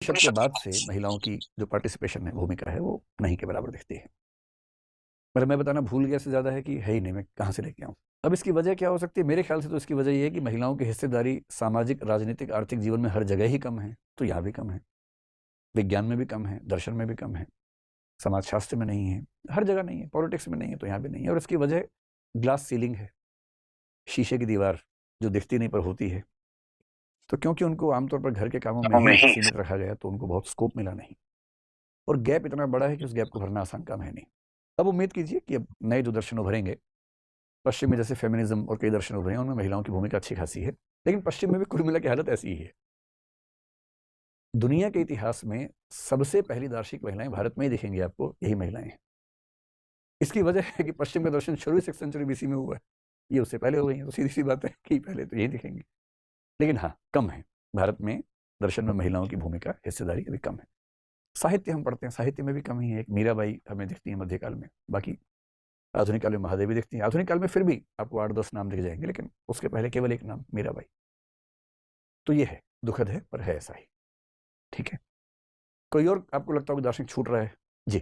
शब्द के बाद से महिलाओं की जो पार्टिसिपेशन है, भूमिका है, वो नहीं के बराबर दिखती है। पर मैं बताना भूल गया से ज़्यादा है कि है ही नहीं, मैं कहाँ से लेके आऊँ। अब इसकी वजह क्या हो सकती है? मेरे ख्याल से तो इसकी वजह ये है कि महिलाओं की हिस्सेदारी सामाजिक, राजनीतिक, आर्थिक जीवन में हर जगह ही कम है, तो यहाँ भी कम है। विज्ञान में भी कम है, दर्शन में भी कम है, समाजशास्त्र में नहीं है, हर जगह नहीं है, पॉलिटिक्स में नहीं है, तो यहाँ भी नहीं है। और इसकी वजह ग्लास सीलिंग है, शीशे की दीवार जो दिखती नहीं पर होती है। तो क्योंकि उनको आमतौर पर घर के कामों में ही सीमित रखा गया, तो उनको बहुत स्कोप मिला नहीं, और गैप इतना बड़ा है कि उस गैप को भरना आसान काम है नहीं। अब उम्मीद कीजिए कि अब नए जो दर्शन उभरेंगे, पश्चिम में जैसे फेमिनिज्म और कई दर्शन उभरे हैं, उनमें महिलाओं की भूमिका अच्छी खासी है, लेकिन पश्चिम में भी कुल मिला की हालत ऐसी ही है। दुनिया के इतिहास में सबसे पहली दार्शनिक महिलाएं भारत में ही दिखेंगी आपको, यही महिलाएं हैं। इसकी वजह है कि पश्चिम का दर्शन शुरू 6th सेंचुरी बीसी में हुआ है, ये उससे पहले हो गई है, तो सीधी सी बात है कि पहले तो यही दिखेंगी। लेकिन हाँ, कम है भारत में दर्शन में महिलाओं की भूमिका, हिस्सेदारी अभी कम है। साहित्य हम पढ़ते हैं, साहित्य में भी कमी है। एक मीराबाई हमें दिखती है मध्यकाल में, बाकी आधुनिक काल में महादेवी दिखती है। आधुनिक काल में फिर भी आपको 8-10 नाम दिख जाएंगे, लेकिन उसके पहले केवल एक नाम, मीराबाई। तो ये है, दुखद है, पर है ऐसा ही। ठीक है, कोई और आपको लगता हो कि दार्शनिक छूट रहा है? जी।